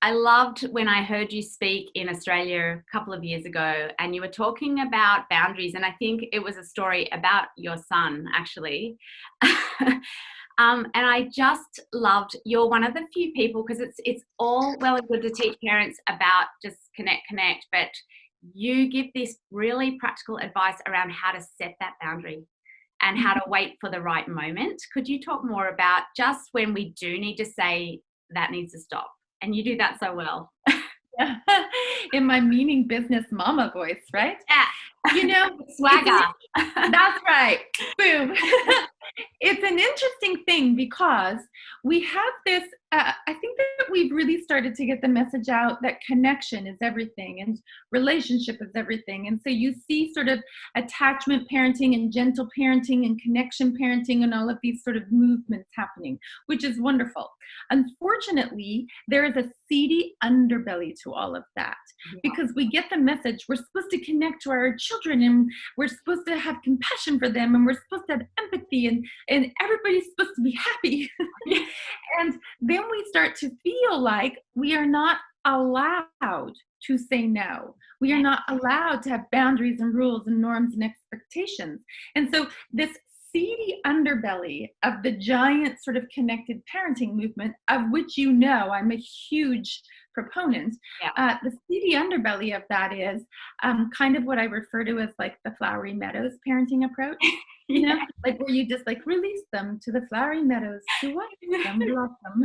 I loved when I heard you speak in Australia a couple of years ago, and you were talking about boundaries. And I think it was a story about your son, actually. And I just loved, you're one of the few people, because it's all well and good to teach parents about just connect, but you give this really practical advice around how to set that boundary and how to wait for the right moment. Could you talk more about just when we do need to say that needs to stop? And you do that so well. In my meaning business mama voice, right? Yeah. You know, Swagger. that's right. Boom. It's an interesting thing because we have this, I think that we've really started to get the message out that connection is everything and relationship is everything. And so you see sort of attachment parenting and gentle parenting and connection parenting and all of these sort of movements happening, which is wonderful. Unfortunately, there is a seedy underbelly to all of that because we get the message we're supposed to connect to our children and we're supposed to have compassion for them and we're supposed to have empathy and everybody's supposed to be happy. And then we start to feel like we are not allowed to say no. We are not allowed to have boundaries and rules and norms and expectations. And so this seedy underbelly of the giant sort of connected parenting movement, of which you know I'm a huge proponent, the seedy underbelly of that is kind of what I refer to as like the flowery meadows parenting approach. You know, like where you just like release them to the flowery meadows to watch them blossom.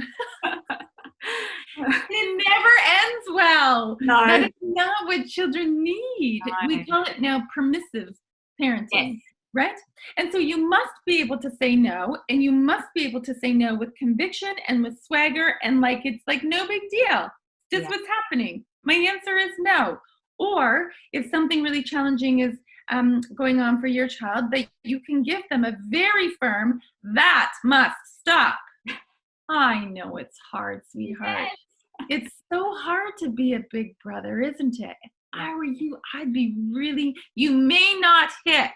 It never ends well. No. That is not what children need. No. We call it now permissive parenting. Yes. Right? And so you must be able to say no, and you must be able to say no with conviction and with swagger, and like it's like no big deal. Just what's happening. My answer is no. Or if something really challenging is going on for your child, that you can give them a very firm, that must stop. I know it's hard, sweetheart. Yes. It's so hard to be a big brother, isn't it? If I were you, I'd be really, you may not hit.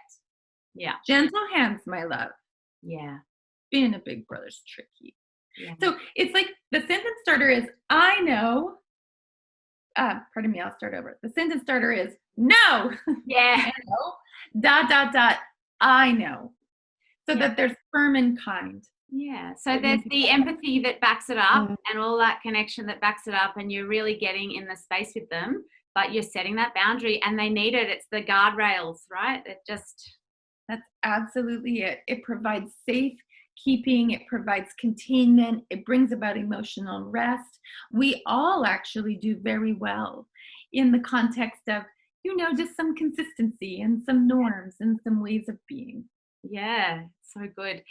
Yeah. Gentle hands, my love. Yeah. Being a big brother's tricky. Yeah. So it's like the sentence starter is, I know. Pardon me, I'll start over. The sentence starter is, no. Yeah. No. ... I know. So that there's firm and kind. Yeah. So there's the empathy that backs it up and all that connection that backs it up, and you're really getting in the space with them, but you're setting that boundary and they need it. It's the guardrails, right? That's absolutely it. It provides safekeeping. It provides containment. It brings about emotional rest. We all actually do very well in the context of, you know, just some consistency and some norms and some ways of being. Yeah, so good.